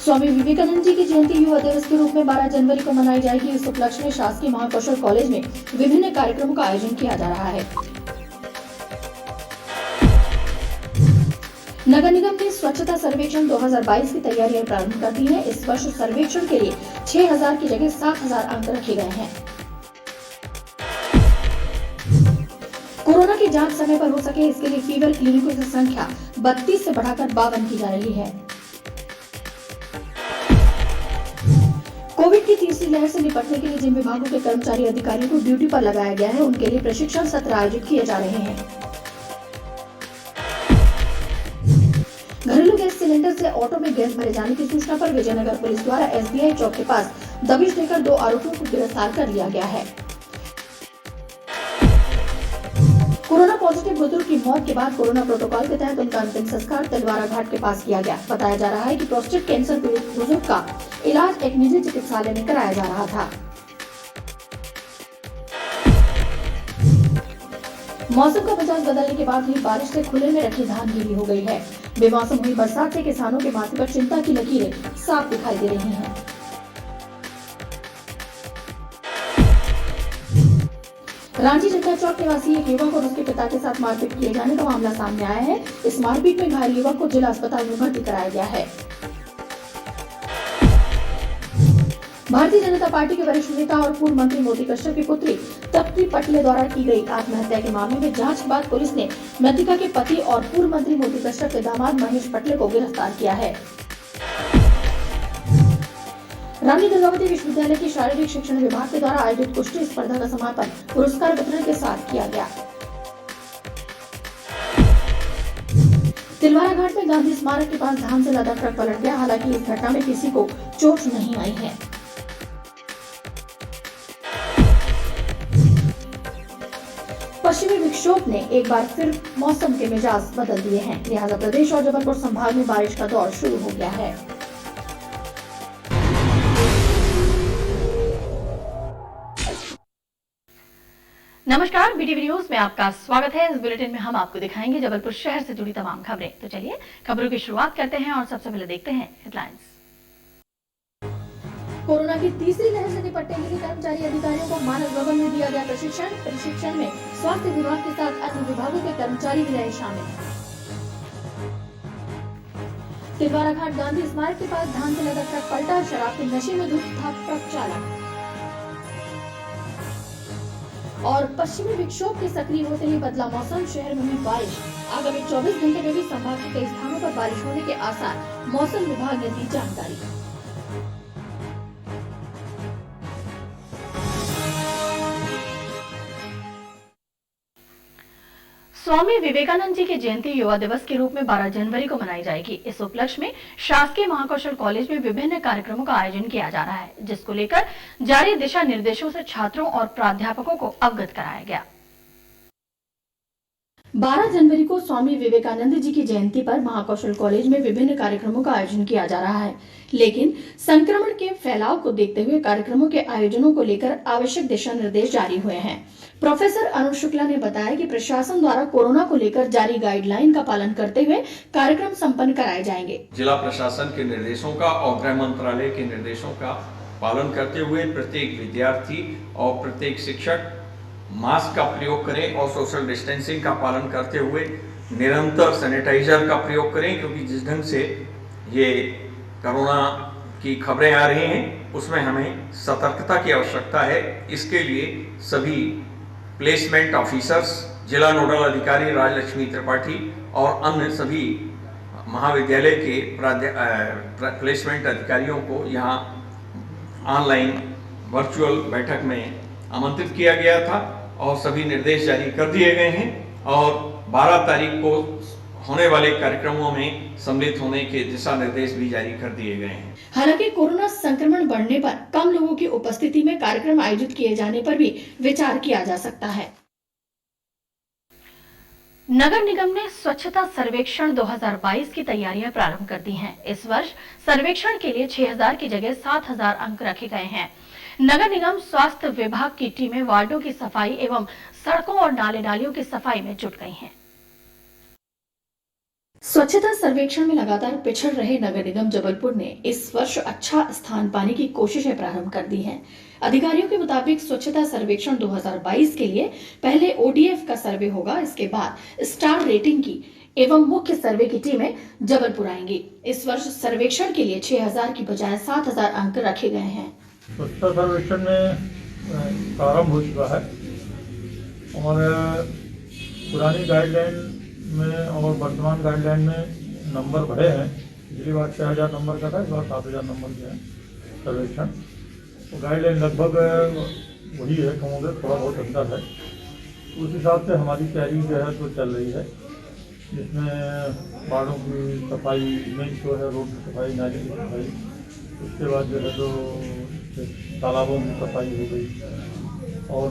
स्वामी विवेकानंद जी की जयंती युवा दिवस के रूप में 12 जनवरी को मनाई जाएगी। इस उपलक्ष्य में शासकीय महाकौशल कॉलेज में विभिन्न कार्यक्रमों का आयोजन किया जा रहा है। नगर निगम ने स्वच्छता सर्वेक्षण 2022 की तैयारियां प्रारंभ कर दी है। इस वर्ष सर्वेक्षण के लिए 6000 की जगह 7000 अंक रखे गए हैं। कोरोना की जांच समय पर हो सके, इसके लिए फीवर क्लिनिकों की संख्या 32 से बढ़ाकर 52 की जा रही है। कोविड की तीसरी लहर से निपटने के लिए जिन विभागों के कर्मचारी अधिकारियों को ड्यूटी पर लगाया गया है, उनके लिए प्रशिक्षण सत्र आयोजित किए जा रहे हैं। घरेलू गैस सिलेंडर से ऑटो में गैस भरे जाने की सूचना पर विजयनगर पुलिस द्वारा SBI चौक के पास दबिश देकर 2 आरोपियों को गिरफ्तार कर लिया गया है। कोरोना पॉजिटिव बुजुर्ग की मौत के बाद कोरोना प्रोटोकॉल के तहत उनका अंतिम संस्कार तिलवारा घाट के पास किया गया। बताया जा रहा है कि प्रोस्टेट कैंसर पीड़ित बुजुर्ग का इलाज एक निजी चिकित्सालय में कराया जा रहा था। मौसम का मिजाज बदलने के बाद हुई बारिश से खुले में रखी धान गीली हो गई है। बेमौसम हुई बरसात से किसानों के माथे पर चिंता की लकीरें साफ दिखाई दे रही हैं। रांची जनता चौक निवासी एक युवक और उसके पिता के साथ मारपीट किए जाने का मामला सामने आया है। इस मारपीट में घायल युवक को जिला अस्पताल में भर्ती कराया गया है। भारतीय जनता पार्टी के वरिष्ठ नेता और पूर्व मंत्री मोती कश्यप की पुत्री तप्ती पटले द्वारा की गई आत्महत्या के मामले में जांच के बाद पुलिस ने मृतका के पति और पूर्व मंत्री मोती कश्यप के दामाद महेश पटले को गिरफ्तार किया है। रानी दुर्गावती विश्वविद्यालय की शारीरिक शिक्षण विभाग के द्वारा आयोजित कुश्ती स्पर्धा का समापन पुरस्कार वितरण के साथ किया गया। तिलवारा घाट में गांधी स्मारक के पास धान से लदा ट्रक पलट गया। हालांकि इस घटना में किसी को चोट नहीं आई है। पश्चिमी विक्षोभ ने एक बार फिर मौसम के मिजाज बदल दिए हैं। लिहाजा प्रदेश और जबलपुर संभाग में बारिश का दौर शुरू हो गया है। नमस्कार, BTV न्यूज में आपका स्वागत है। इस बुलेटिन में हम आपको दिखाएंगे जबलपुर शहर से जुड़ी तमाम खबरें। तो चलिए खबरों की शुरुआत करते हैं और सबसे पहले देखते हैं हेडलाइंस। कोरोना की तीसरी लहर से निपटने के लिए कर्मचारी अधिकारियों को मानव भवन में दिया गया प्रशिक्षण में स्वास्थ्य विभाग के साथ अन्य विभागों के कर्मचारी भी रहे शामिल। तिलवारा घाट गांधी स्मारक के पास धान से लदा ट्रक पलटा। शराब के नशे में धुत था ट्रक चालक। और पश्चिमी विक्षोभ के सक्रिय होते ही बदला मौसम, शहर में हुई बारिश। आगामी 24 घंटे में भी संभाग के कई स्थानों पर बारिश होने के आसार, मौसम विभाग ने दी जानकारी। स्वामी विवेकानंद जी की जयंती युवा दिवस के रूप में 12 जनवरी को मनाई जाएगी। इस उपलक्ष्य में शासकीय महाकौशल कॉलेज में विभिन्न कार्यक्रमों का आयोजन किया जा रहा है, जिसको लेकर जारी दिशा निर्देशों से छात्रों और प्राध्यापकों को अवगत कराया गया। 12 जनवरी को स्वामी विवेकानंद जी की जयंती पर महाकौशल कॉलेज में विभिन्न कार्यक्रमों का आयोजन किया जा रहा है, लेकिन संक्रमण के फैलाव को देखते हुए कार्यक्रमों के आयोजनों को लेकर आवश्यक दिशा निर्देश जारी हुए हैं। प्रोफेसर अनुज शुक्ला ने बताया कि प्रशासन द्वारा कोरोना को लेकर जारी गाइडलाइन का पालन करते हुए कार्यक्रम संपन्न कराए जाएंगे। जिला प्रशासन के निर्देशों का और गृह मंत्रालय के निर्देशों का पालन करते हुए प्रत्येक विद्यार्थी और प्रत्येक शिक्षक मास्क का प्रयोग करें और सोशल डिस्टेंसिंग का पालन करते हुए निरंतर सैनिटाइजर का प्रयोग करें, क्योंकि जिस ढंग से ये कोरोना की खबरें आ रही हैं उसमें हमें सतर्कता की आवश्यकता है। इसके लिए सभी प्लेसमेंट ऑफिसर्स, जिला नोडल अधिकारी राजलक्ष्मी त्रिपाठी और अन्य सभी महाविद्यालय के प्लेसमेंट अधिकारियों को यहाँ ऑनलाइन वर्चुअल बैठक में आमंत्रित किया गया था और सभी निर्देश जारी कर दिए गए हैं और 12 तारीख को होने वाले कार्यक्रमों में सम्मिलित होने के दिशा निर्देश भी जारी कर दिए गए हैं। हालांकि कोरोना संक्रमण बढ़ने पर कम लोगों की उपस्थिति में कार्यक्रम आयोजित किए जाने पर भी विचार किया जा सकता है। नगर निगम ने स्वच्छता सर्वेक्षण 2022 की तैयारियां प्रारंभ कर दी हैं। इस वर्ष सर्वेक्षण के लिए 6000 की जगह 7000 अंक रखे गए हैं। नगर निगम स्वास्थ्य विभाग की टीमें वार्डों की सफाई एवं सड़कों और नाले नालियों की सफाई में जुट गई हैं। स्वच्छता सर्वेक्षण में लगातार पिछड़ रहे नगर निगम जबलपुर ने इस वर्ष अच्छा स्थान पाने की कोशिशें प्रारंभ कर दी हैं। अधिकारियों के मुताबिक स्वच्छता सर्वेक्षण 2022 के लिए पहले ओडीएफ का सर्वे होगा, इसके बाद स्टार रेटिंग की एवं मुख्य सर्वे की टीमें जबलपुर आएंगी। इस वर्ष सर्वेक्षण के लिए 6000 की बजाय 7000 अंक रखे गए हैं। स्वच्छता सर्वेक्षण में प्रारंभ हो चुका है और पुरानी गाइडलाइन में और वर्तमान गाइडलाइन में नंबर बढ़े हैं। पिछली बार 6000 नंबर का था, इस बार 7000 नंबर का है सर्वेक्षण। तो गाइडलाइन लगभग वही है, कमोबेश थोड़ा बहुत अंतर है। उस हिसाब से हमारी तैयारी जो है तो चल रही है, जिसमें बाड़ों की सफाई, मेन जो है रोड की सफाई, नाली की सफाई, उसके बाद जो है तो तालाबों की सफाई हो गई और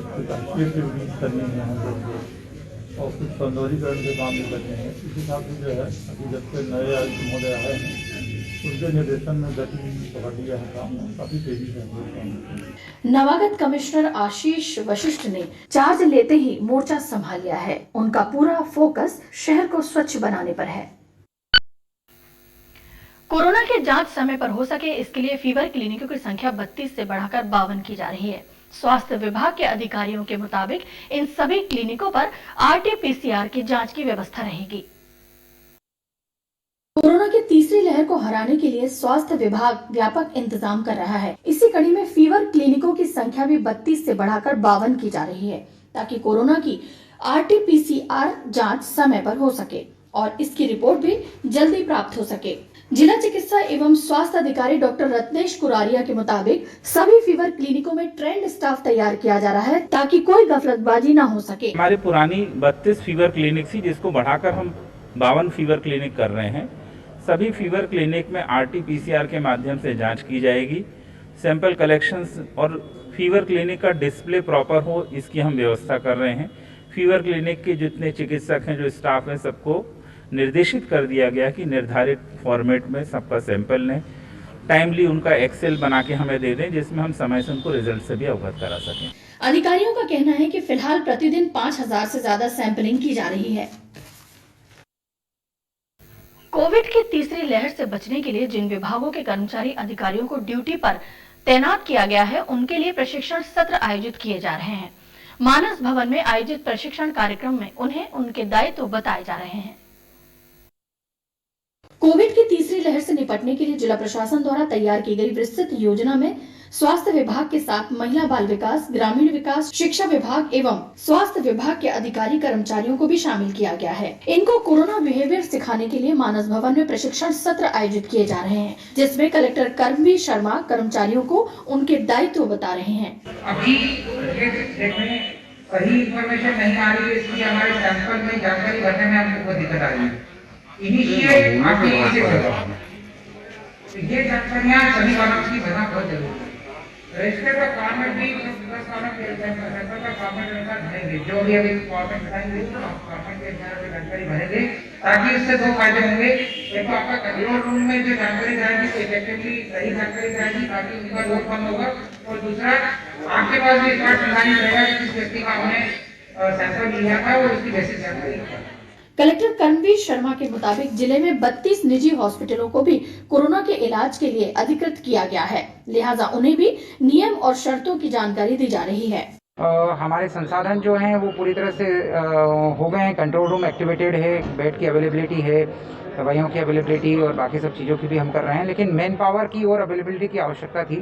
कुछ एक्टिविटीज करनी है हम लोग को और कुछ सौंदर्यीकरण के काम भी करने हैं। इस हिसाब से जो है अभी जब से नए आयुक्त महोदय आए हैं उनके निर्देशन में गति बढ़ लिया है, काम काफी तेजी से हम लोग काम करते हैं। नवागत कमिश्नर आशीष वशिष्ठ ने चार्ज लेते ही मोर्चा संभाल लिया है। उनका पूरा फोकस शहर को स्वच्छ बनाने पर है। कोरोना के जांच समय पर हो सके, इसके लिए फीवर क्लिनिकों की संख्या 32 से बढ़ाकर 52 की जा रही है। स्वास्थ्य विभाग के अधिकारियों के मुताबिक इन सभी क्लिनिकों पर आरटी-पीसीआर की जांच की व्यवस्था रहेगी। कोरोना की तीसरी लहर को हराने के लिए स्वास्थ्य विभाग व्यापक इंतजाम कर रहा है। इसी कड़ी में फीवर क्लिनिकों की संख्या भी 32 से बढ़ाकर 52 की जा रही है, ताकि कोरोना की आरटी-पीसीआर जांच समय पर हो सके और इसकी रिपोर्ट भी जल्दी प्राप्त हो सके। जिला चिकित्सा एवं स्वास्थ्य अधिकारी डॉक्टर रत्नेश कुरारिया के मुताबिक सभी फीवर क्लिनिकों में ट्रेंड स्टाफ तैयार किया जा रहा है, ताकि कोई गफलतबाजी न हो सके। हमारी पुरानी 32 फीवर क्लिनिक थी, जिसको बढ़ाकर हम 52 फीवर क्लिनिक कर रहे हैं। सभी फीवर क्लिनिक में आरटी-पीसीआर के माध्यम से जांच की जाएगी। सैंपल कलेक्शंस और फीवर क्लिनिक का डिस्प्ले प्रॉपर हो, इसकी हम व्यवस्था कर रहे हैं। फीवर क्लिनिक के जितने चिकित्सक हैं, जो स्टाफ हैं, सबको निर्देशित कर दिया गया कि निर्धारित फॉर्मेट में सबका सैंपल लें, टाइमली उनका एक्सेल बना के हमें दे दें, जिसमें हम समय से उनको रिजल्ट से भी अवगत करा सकें। अधिकारियों का कहना है कि फिलहाल प्रतिदिन 5000 से ज्यादा सैंपलिंग की जा रही है। कोविड की तीसरी लहर से बचने के लिए जिन विभागों के कर्मचारी अधिकारियों को ड्यूटी पर तैनात किया गया है, उनके लिए प्रशिक्षण सत्र आयोजित किए जा रहे हैं। मानस भवन में आयोजित प्रशिक्षण कार्यक्रम में उन्हें उनके दायित्व बताए जा रहे हैं। कोविड की तीसरी लहर से निपटने के लिए जिला प्रशासन द्वारा तैयार की गई विस्तृत योजना में स्वास्थ्य विभाग के साथ महिला बाल विकास, ग्रामीण विकास, शिक्षा विभाग एवं स्वास्थ्य विभाग के अधिकारी कर्मचारियों को भी शामिल किया गया है। इनको कोरोना बिहेवियर सिखाने के लिए मानस भवन में प्रशिक्षण सत्र आयोजित किए जा रहे हैं, जिसमें कलेक्टर कर्मवीर शर्मा कर्मचारियों को उनके दायित्व बता रहे हैं। अभी सही इंफॉर्मेशन नहीं आ रही है, इसलिए हमारे सैंपल में जानकारी भरने में हमको बहुत दिक्कत आ रही है। इनिशिएट आपके से करो, तो ये जानकारियाँ सभी कॉलम्स की भरना बहुत जरूरी है। रजिस्टर का फॉर्मेट भी 10 कॉलम के सैंपल का फॉर्मेट अनुसार भरेंगे, जो भी अभी फॉर्मेट बताएंगे फॉर्मेट के अनुसार जानकारी भरेंगे, ताकि इससे दो फायदे होंगे। एक तो आपका कंट्रोल रूम में जो जानकारी जाएगी तो इफेक्टिवली सही जानकारी जाएगी, ताकि उनका लोड कम होगा, और दूसरा आपके पास भी स्मार्ट डिजाइन रहेगा कि जिस व्यक्ति का हमने सैंपल लिया था वो उसकी बेसिक जानकारी। कलेक्टर कर्मवीर शर्मा के मुताबिक जिले में 32 निजी हॉस्पिटलों को भी कोरोना के इलाज के लिए अधिकृत किया गया है, लिहाजा उन्हें भी नियम और शर्तों की जानकारी दी जा रही है। हमारे संसाधन जो हैं वो पूरी तरह से हो गए हैं, कंट्रोल रूम एक्टिवेटेड है, बेड की अवेलेबिलिटी है, दवाइयों की अवेलेबिलिटी और बाकी सब चीज़ों की भी हम कर रहे हैं। लेकिन मैन पावर की और अवेलेबिलिटी की आवश्यकता थी,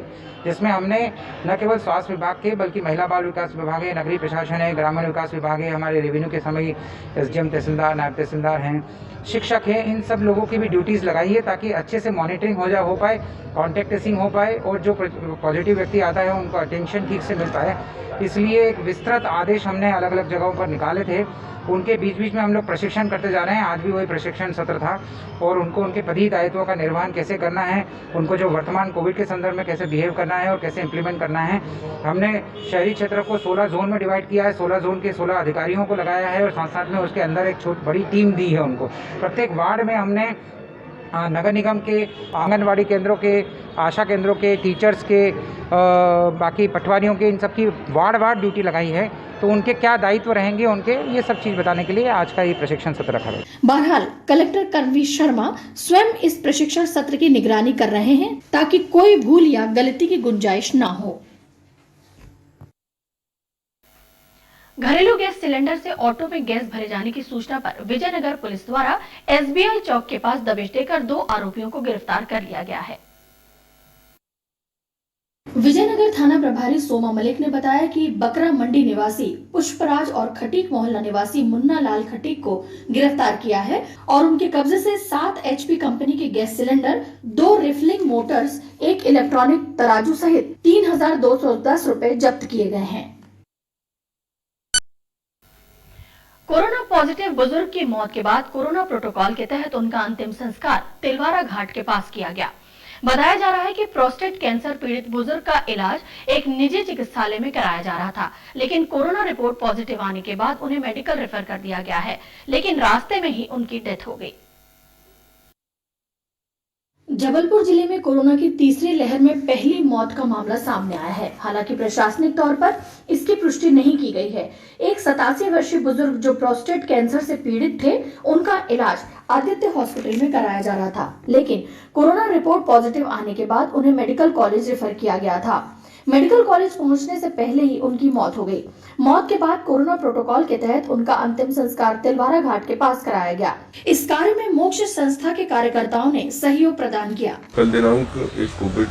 जिसमें हमने न केवल स्वास्थ्य विभाग के बल्कि महिला बाल विकास विभाग है, नगरीय प्रशासन है, ग्रामीण विकास विभाग है, हमारे रेवेन्यू के समय एसडीएम तहसीलदार, नायब तहसीलदार हैं, शिक्षक हैं, इन सब लोगों की भी ड्यूटीज़ लगाई है, ताकि अच्छे से मॉनिटरिंग हो पाए, कॉन्टैक्ट ट्रेसिंग हो पाए और जो पॉजिटिव व्यक्ति आता है उनको अटेंशन ठीक से मिल पाए। इसलिए एक विस्तृत आदेश हमने अलग अलग जगहों पर निकाले थे, उनके बीच बीच में हम लोग प्रशिक्षण करते जा रहे हैं। आज भी वही प्रशिक्षण सत्र था और उनको उनके पदीय दायित्वों का निर्वहन कैसे करना है, उनको जो वर्तमान कोविड के संदर्भ में कैसे बिहेव करना है और कैसे इम्प्लीमेंट करना है। हमने शहरी क्षेत्र को 16 जोन में डिवाइड किया है, 16 जोन के 16 अधिकारियों को लगाया है और साथ साथ में उसके अंदर एक बड़ी टीम दी है उनको। प्रत्येक वार्ड में हमने हाँ, नगर निगम के आंगनवाड़ी केंद्रों के, आशा केंद्रों के, टीचर्स के, बाकी पटवारियों के, इन सब की वार्ड ड्यूटी लगाई है। तो उनके क्या दायित्व रहेंगे उनके, ये सब चीज़ बताने के लिए आज का ये प्रशिक्षण सत्र रखा गया। बहरहाल कलेक्टर कर्मवीर शर्मा स्वयं इस प्रशिक्षण सत्र की निगरानी कर रहे हैं ताकि कोई भूल या गलती की गुंजाइश न हो। घरेलू गैस सिलेंडर से ऑटो में गैस भरे जाने की सूचना पर विजयनगर पुलिस द्वारा SBI चौक के पास दबिश देकर 2 आरोपियों को गिरफ्तार कर लिया गया है। विजयनगर थाना प्रभारी सोमा मलिक ने बताया कि बकरा मंडी निवासी पुष्पराज और खटीक मोहल्ला निवासी मुन्ना लाल खटीक को गिरफ्तार किया है और उनके कब्जे से 7 HP कंपनी के gas cylinder, 2 refilling Motors, 1 electronic तराजू सहित 3210 रुपए जब्त किए गए हैं। कोरोना पॉजिटिव बुजुर्ग की मौत के बाद कोरोना प्रोटोकॉल के तहत उनका अंतिम संस्कार तिलवारा घाट के पास किया गया। बताया जा रहा है कि प्रोस्टेट कैंसर पीड़ित बुजुर्ग का इलाज एक निजी चिकित्सालय में कराया जा रहा था, लेकिन कोरोना रिपोर्ट पॉजिटिव आने के बाद उन्हें मेडिकल रेफर कर दिया गया है, लेकिन रास्ते में ही उनकी डेथ हो गई। जबलपुर जिले में कोरोना की तीसरी लहर में पहली मौत का मामला सामने आया है। हालांकि प्रशासनिक तौर पर इसकी पुष्टि नहीं की गई है। एक 87 वर्षीय बुजुर्ग जो प्रोस्टेट कैंसर से पीड़ित थे, उनका इलाज आदित्य हॉस्पिटल में कराया जा रहा था, लेकिन कोरोना रिपोर्ट पॉजिटिव आने के बाद उन्हें मेडिकल कॉलेज रेफर किया गया था। मेडिकल कॉलेज पहुंचने से पहले ही उनकी मौत हो गई। मौत के बाद कोरोना प्रोटोकॉल के तहत उनका अंतिम संस्कार तिलवारा घाट के पास कराया गया। इस कार्य में मोक्ष संस्था के कार्यकर्ताओं ने सहयोग प्रदान किया। कल दिनांक एक कोविड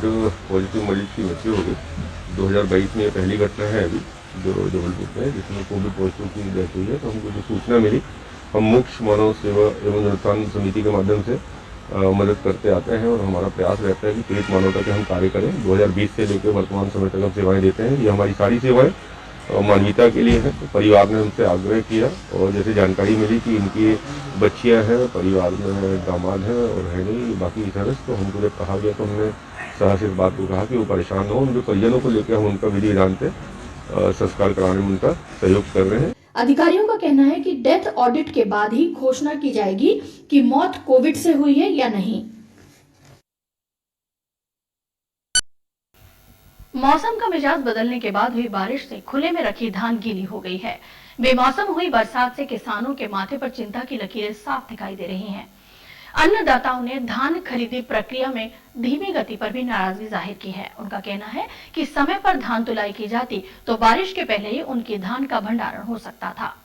पॉजिटिव मरीज की मृत्यु हो गई। 2022 में पहली घटना है अभी जो जबलपुर में, जिसमें कोविड पॉजिटिव की डेथ हुई है। तो हमको जो सूचना मिली, हम मोक्ष मानव सेवा एवं जनोत्थान समिति के माध्यम से मदद करते आते हैं और हमारा प्रयास रहता है कि पीड़ित मानवता के हम कार्य करें। 2020 से लेकर वर्तमान समय तक हम सेवाएं देते हैं। ये हमारी सारी सेवाएं मानवीयता के लिए हैं। तो परिवार ने हमसे आग्रह किया और जैसे जानकारी मिली कि इनकी बच्चियां हैं, परिवार में दामाद हैं और है नहीं बाकी सदस्य, तो हमको जब कहा गया तो हमने सहर्ष इस बात को कहा कि वो परेशान हो, उनके परिजनों को लेकर हम उनका विधि विधान से संस्कार कराने में उनका सहयोग कर रहे हैं। अधिकारियों का कहना है कि डेथ ऑडिट के बाद ही घोषणा की जाएगी कि मौत कोविड से हुई है या नहीं। मौसम का मिजाज बदलने के बाद हुई बारिश से खुले में रखी धान गीली हो गई है। बेमौसम हुई बरसात से किसानों के माथे पर चिंता की लकीरें साफ दिखाई दे रही हैं। अन्नदाताओं ने धान खरीदी प्रक्रिया में धीमी गति पर भी नाराजगी जाहिर की है। उनका कहना है कि समय पर धान तुलाई की जाती तो बारिश के पहले ही उनकी धान का भंडारण हो सकता था।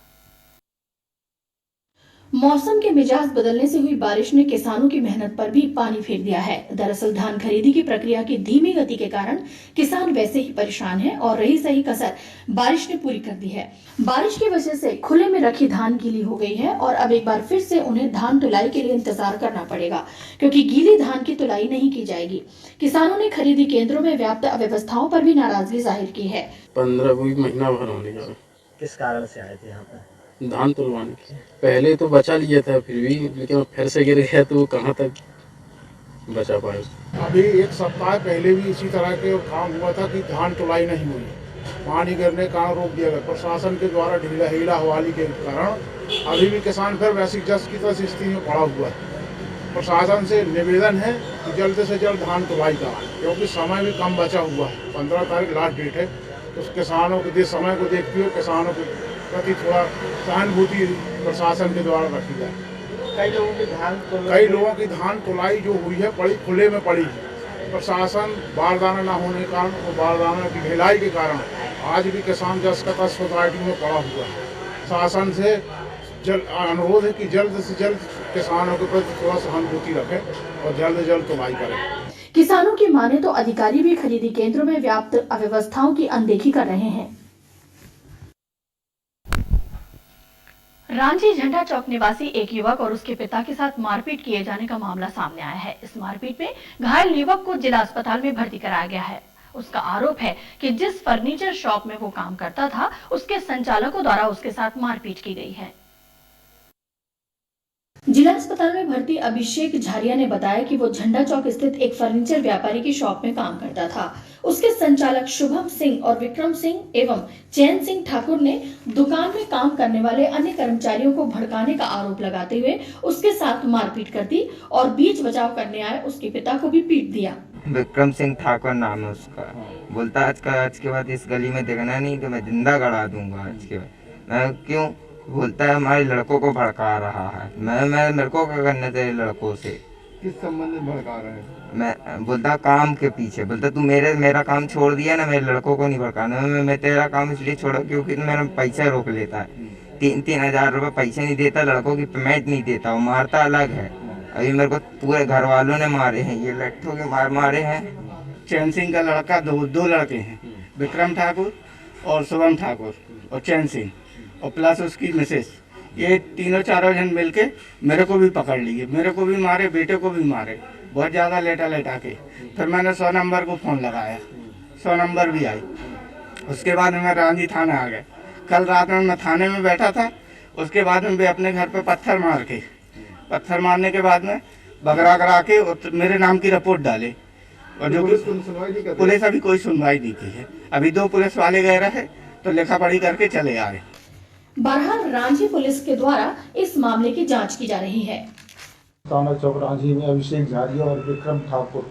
मौसम के मिजाज बदलने से हुई बारिश ने किसानों की मेहनत पर भी पानी फेर दिया है। दरअसल धान खरीदी की प्रक्रिया की धीमी गति के कारण किसान वैसे ही परेशान हैं और रही सही कसर बारिश ने पूरी कर दी है। बारिश की वजह से खुले में रखी धान गीली हो गई है और अब एक बार फिर से उन्हें धान तुलाई के लिए इंतजार करना पड़ेगा, क्योंकि गीली धान की तुलाई नहीं की जाएगी। किसानों ने खरीदी केंद्रों में व्याप्त अव्यवस्थाओं पर भी नाराजगी जाहिर की है। 15 महीना भर होने का। किस कारण से आए थे यहाँ पर? धान तुलवाने के पहले तो बचा लिया था, फिर भी लेकिन फिर से गिर गया तो कहाँ तक बचा पाए। अभी 1 सप्ताह पहले भी इसी तरह के काम हुआ था कि धान तुलाई नहीं हुई, पानी गिरने का कारण रोक दिया गया। प्रशासन के द्वारा ढीला हवाली के कारण अभी भी किसान फिर वैसी जस की तस स्थिति में पड़ा हुआ है। प्रशासन से निवेदन है कि जल्द से जल्द धान तुलाई कराएं, क्योंकि समय भी कम बचा हुआ है। 15 तारीख लास्ट डेट है, तो किसानों के समय को देखते हुए किसानों के प्रति थोड़ा सहानुभूति प्रशासन के द्वारा रखी जाए। कई लोगों की धान तुलाई जो हुई है पड़ी खुले में पड़ी है। प्रशासन बारदाना न होने के कारण और बारदाना की ढिलाई के कारण आज भी किसान जस का तस सोसाइटी में पड़ा हुआ है। शासन से अनुरोध है कि जल्द से जल्द किसानों के प्रति थोड़ा सहानुभूति रखें और जल्द से जल्द तुलाई करें। किसानों की माने तो अधिकारी भी खरीदी केंद्रों में व्याप्त अव्यवस्थाओं की अनदेखी कर रहे हैं। रांची झंडा चौक निवासी एक युवक और उसके पिता के साथ मारपीट किए जाने का मामला सामने आया है। इस मारपीट में घायल युवक को जिला अस्पताल में भर्ती कराया गया है। उसका आरोप है कि जिस फर्नीचर शॉप में वो काम करता था, उसके संचालकों द्वारा उसके साथ मारपीट की गई है। जिला अस्पताल में भर्ती अभिषेक झारिया ने बताया कि वो झंडा चौक स्थित एक फर्नीचर व्यापारी की शॉप में काम करता था। उसके संचालक शुभम सिंह और विक्रम सिंह एवं चैन सिंह ठाकुर ने दुकान में काम करने वाले अन्य कर्मचारियों को भड़काने का आरोप लगाते हुए उसके साथ मारपीट कर दी और बीच बचाव करने आए उसके पिता को भी पीट दिया। विक्रम सिंह ठाकुर नाम है उसका। बोलता आज के बाद इस गली में दिखना नहीं तो मैं जिंदा गड़ा दूंगा आज के बाद। मैं क्यों बोलता है हमारे लड़कों को भड़का रहा है। मैं मेरे को क्या करना चाहिए लड़कों से? किस संबंध में भड़का रहे हैं? मैं बोलता काम के पीछे। बोलता तू मेरा काम छोड़ दिया ना, मेरे लड़कों को नहीं भड़काना। मैं तेरा काम इसलिए छोड़ा क्योंकि मेरा पैसा रोक लेता है। 3,000 रुपये पैसे नहीं देता, लड़कों की पेमेंट नहीं देता, वो मारता अलग है। अभी मेरे को पूरे घर वालों ने मारे हैं, ये लट्ठों के मारे हैं। चैन सिंह का लड़का दो लड़के हैं, विक्रम ठाकुर और शुभम ठाकुर और चैन सिंह और प्लस उसकी मिसेस, ये तीनों चारों जन मिलके मेरे को भी पकड़ लिए, मेरे को भी मारे, बेटे को भी मारे, बहुत ज़्यादा लेटा के। फिर मैंने 100 नंबर को फ़ोन लगाया, 100 नंबर भी आई। उसके बाद मैं रांझी थाना आ गया। कल रात में मैं थाने में बैठा था। उसके बाद में वे अपने घर पे पत्थर मारने के बाद में बगरा करा के मेरे नाम की रिपोर्ट डाले। और जो पुलिस अभी कोई सुनवाई नहीं की है। अभी 2 पुलिस वाले गए रहे तो लिखा पढ़ी करके चले आए। बहरहाल रांची पुलिस के द्वारा इस मामले की जांच की जा रही है। थाना चौक रांची में अभिषेक झारिया और विक्रम ठाकुर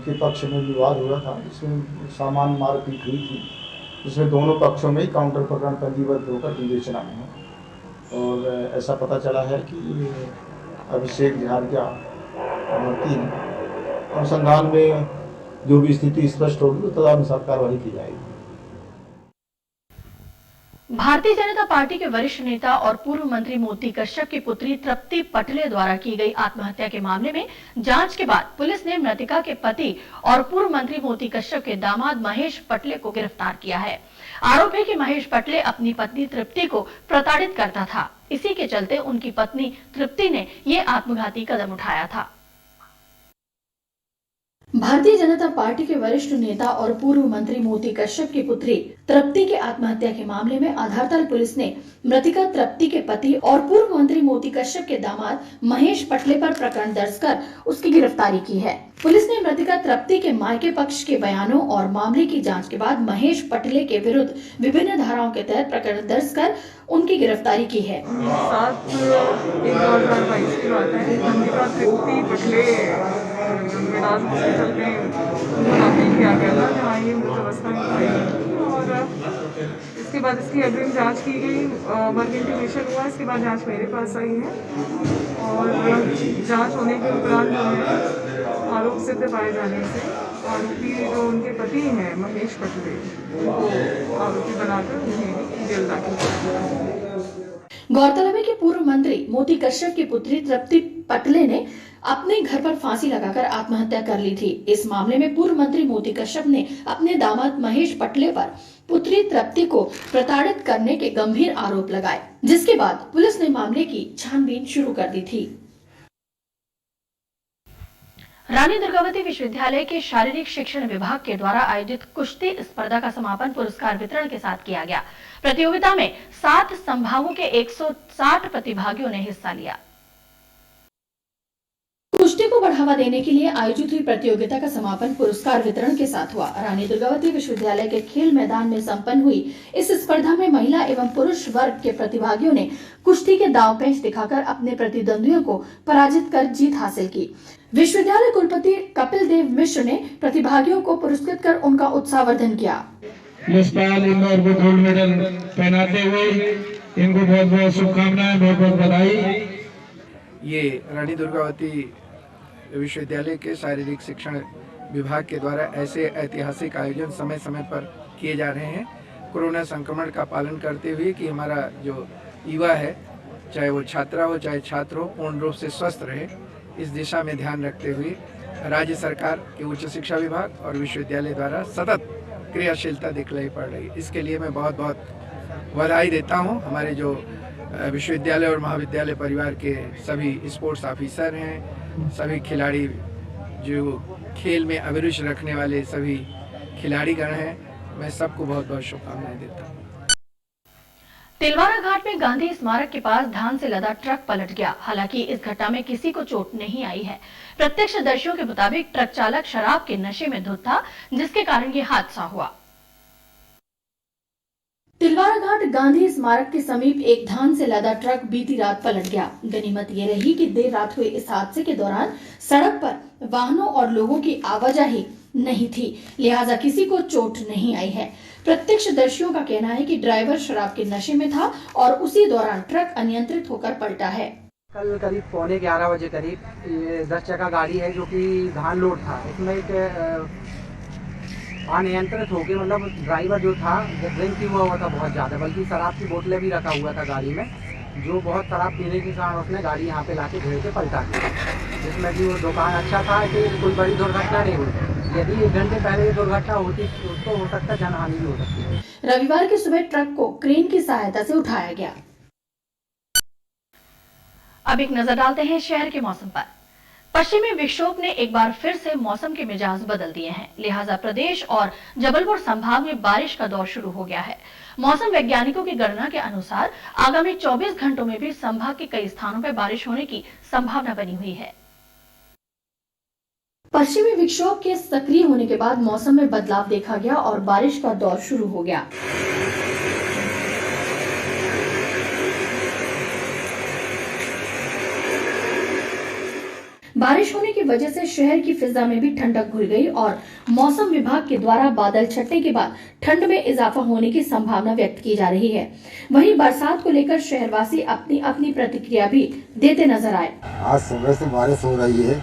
के पक्ष में विवाद हुआ था, जिसमें सामान मारपीट हुई थी, जिसमें दोनों पक्षों में काउंटर प्रकरण पंजीबद्ध होकर विवेचना में है। और ऐसा पता चला है कि अभिषेक झारिया वकील अनुसंधान में जो भी स्थिति स्पष्ट होगी तो तदनुसार कार्रवाई की जाएगी। भारतीय जनता पार्टी के वरिष्ठ नेता और पूर्व मंत्री मोती कश्यप की पुत्री तृप्ति पटले द्वारा की गई आत्महत्या के मामले में जांच के बाद पुलिस ने मृतका के पति और पूर्व मंत्री मोती कश्यप के दामाद महेश पटले को गिरफ्तार किया है। आरोप है कि महेश पटले अपनी पत्नी तृप्ति को प्रताड़ित करता था। इसी के चलते उनकी पत्नी तृप्ति ने ये आत्मघाती कदम उठाया था। भारतीय जनता पार्टी के वरिष्ठ नेता और पूर्व मंत्री मोती कश्यप की पुत्री तृप्ति के आत्महत्या के मामले में आधारताल पुलिस ने मृतका तृप्ति के पति और पूर्व मंत्री मोती कश्यप के दामाद महेश पटले पर प्रकरण दर्ज कर उसकी गिरफ्तारी की है। पुलिस ने मृतका तृप्ति के मायके पक्ष के बयानों और मामले की जांच के बाद महेश पटले के विरुद्ध विभिन्न धाराओं के तहत प्रकरण दर्ज कर उनकी गिरफ्तारी की है। 7/1/2022 की बात है। मृतका तृप्ति पटले मेडास हॉस्पिटल में भर्ती किया गया था, जहाँ ये मृत अवस्था में पाई गई। और इसके बाद इसकी अग्रिम जांच की गई, वर्क इंटीमेशन हुआ। इसके बाद जांच मेरे पास आई है और जांच होने के उपरांत जो है आरोप सिद्ध पाए जाने से आरोपी जो उनके पति हैं महेश पटले, उनको आरोपी बनाकर उन्हें जेल दाखिल किया। गौरतलब है कि पूर्व मंत्री मोती कश्यप की पुत्री तृप्ति पटले ने अपने घर पर फांसी लगाकर आत्महत्या कर ली थी। इस मामले में पूर्व मंत्री मोती कश्यप ने अपने दामाद महेश पटले पर पुत्री तृप्ति को प्रताड़ित करने के गंभीर आरोप लगाए, जिसके बाद पुलिस ने मामले की छानबीन शुरू कर दी थी। रानी दुर्गावती विश्वविद्यालय के शारीरिक शिक्षण विभाग के द्वारा आयोजित कुश्ती स्पर्धा का समापन पुरस्कार वितरण के साथ किया गया। प्रतियोगिता में 7 संभागों के 160 प्रतिभागियों ने हिस्सा लिया। कुश्ती को बढ़ावा देने के लिए आयोजित हुई प्रतियोगिता का समापन पुरस्कार वितरण के साथ हुआ। रानी दुर्गावती विश्वविद्यालय के खेल मैदान में संपन्न हुई इस स्पर्धा में महिला एवं पुरुष वर्ग के प्रतिभागियों ने कुश्ती के दांव पेंच दिखाकर अपने प्रतिद्वंदियों को पराजित कर जीत हासिल की। विश्वविद्यालय कुलपति कपिल देव मिश्र ने प्रतिभागियों को पुरस्कृत कर उनका उत्साहवर्धन किया। यशपाल इंदौर को गोल्ड मेडल पहनाते हुए इनको बहुत बहुत शुभकामनाएं, बहुत बहुत बधाई। ये रानी दुर्गावती विश्वविद्यालय के शारीरिक शिक्षण विभाग के द्वारा ऐसे ऐतिहासिक आयोजन समय समय पर किए जा रहे हैं, कोरोना संक्रमण का पालन करते हुए कि हमारा जो युवा है, चाहे वो छात्रा हो चाहे छात्र हो, पूर्ण रूप से स्वस्थ रहे। इस दिशा में ध्यान रखते हुए राज्य सरकार के उच्च शिक्षा विभाग और विश्वविद्यालय द्वारा सतत क्रियाशीलता दिखलाई पड़ रही है। इसके लिए मैं बहुत बहुत बधाई देता हूँ। हमारे जो विश्वविद्यालय और महाविद्यालय परिवार के सभी स्पोर्ट्स ऑफिसर हैं, सभी खिलाड़ी जो खेल में अभिरुचि रखने वाले सभी खिलाड़ीगण हैं, मैं सबको बहुत बहुत शुभकामनाएं देता हूँ। तिलवारा घाट में गांधी स्मारक के पास धान से लदा ट्रक पलट गया। हालांकि इस घटना में किसी को चोट नहीं आई है। प्रत्यक्षदर्शियों के मुताबिक ट्रक चालक शराब के नशे में धुत था, जिसके कारण ये हादसा हुआ। तिलवारा घाट गांधी स्मारक के समीप एक धान से लदा ट्रक बीती रात पलट गया। गनीमत ये रही कि देर रात हुए इस हादसे के दौरान सड़क पर वाहनों और लोगों की आवाजाही नहीं थी, लिहाजा किसी को चोट नहीं आई है। प्रत्यक्षदर्शियों का कहना है कि ड्राइवर शराब के नशे में था और उसी दौरान ट्रक अनियंत्रित होकर पलटा है। कल करीब 11:15 बजे करीब ये 10 चक्का गाड़ी है जो कि धान लोड था। इसमें एक अनियंत्रित होकर मतलब ड्राइवर जो था ड्रिंक किया हुआ था बहुत ज़्यादा, बल्कि शराब की बोतलें भी रखा हुआ था गाड़ी में, जो बहुत शराब पीने के कारण उसने गाड़ी यहाँ पे लाके घेर के पलटा दी, जिसमें कि वो दुकान अच्छा था कि कोई बड़ी दुर्घटना नहीं हुई। यदि 1 घंटे पहले ये दुर्घटना होती तो हो सकता जनहानि भी हो सकती है। रविवार की सुबह ट्रक को क्रेन की सहायता से उठाया गया। अब एक नजर डालते हैं शहर के मौसम पर। पश्चिमी विक्षोभ ने एक बार फिर से मौसम के मिजाज बदल दिए हैं, लिहाजा प्रदेश और जबलपुर संभाग में बारिश का दौर शुरू हो गया है। मौसम वैज्ञानिकों की गणना के अनुसार आगामी 24 घंटों में भी संभाग के कई स्थानों पर बारिश होने की संभावना बनी हुई है। पश्चिमी विक्षोभ के सक्रिय होने के बाद मौसम में बदलाव देखा गया और बारिश का दौर शुरू हो गया। बारिश होने की वजह से शहर की फिजा में भी ठंडक घुल गई और मौसम विभाग के द्वारा बादल छटने के बाद ठंड में इजाफा होने की संभावना व्यक्त की जा रही है। वहीं बरसात को लेकर शहरवासी अपनी अपनी प्रतिक्रिया भी देते नजर आए। आज सुबह से बारिश हो रही है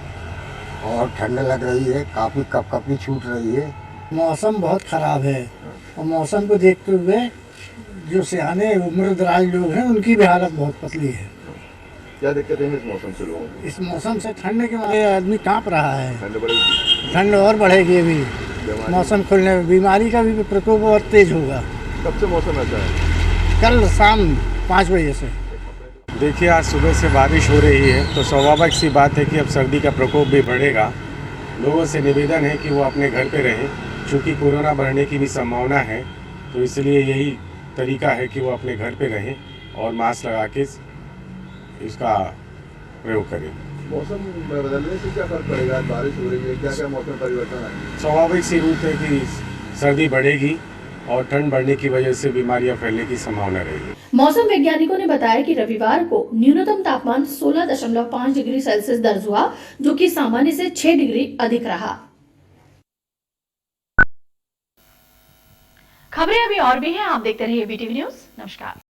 और ठंड लग रही है, काफी कपकपी छूट रही है। मौसम बहुत खराब है और मौसम को देखते हुए जो सियाने उम्रदराज लोग हैं उनकी भी हालत बहुत पतली है। क्या दिक्कत है इस मौसम से लोगों को? इस मौसम से ठंड के वजह आदमी कांप रहा है। ठंड बढ़ेगी, ठंड और बढ़ेगी। अभी मौसम खुलने में बीमारी का भी प्रकोप और तेज होगा। कब से मौसम ऐसा है? कल शाम 5 बजे से। देखिए, आज सुबह से बारिश हो रही है तो स्वाभाविक सी बात है कि अब सर्दी का प्रकोप भी बढ़ेगा। लोगों से निवेदन है कि वो अपने घर पे रहें, क्योंकि कोरोना बढ़ने की भी संभावना है, तो इसलिए यही तरीका है कि वो अपने घर पे रहें और मास्क लगा के इसका प्रयोग करें। मौसम बदलने से क्या फर्क पड़ेगा? बारिश हो रही है, क्या क्या मौसम परिवर्तन आएंगे? स्वाभाविक सी रूप है कि सर्दी बढ़ेगी और ठंड बढ़ने की वजह से बीमारियां फैलने की संभावना रहेगी। मौसम वैज्ञानिकों ने बताया कि रविवार को न्यूनतम तापमान 16.5 डिग्री सेल्सियस दर्ज हुआ, जो कि सामान्य से 6 डिग्री अधिक रहा। खबरें अभी और भी हैं, आप देखते रहिए BTV न्यूज। नमस्कार।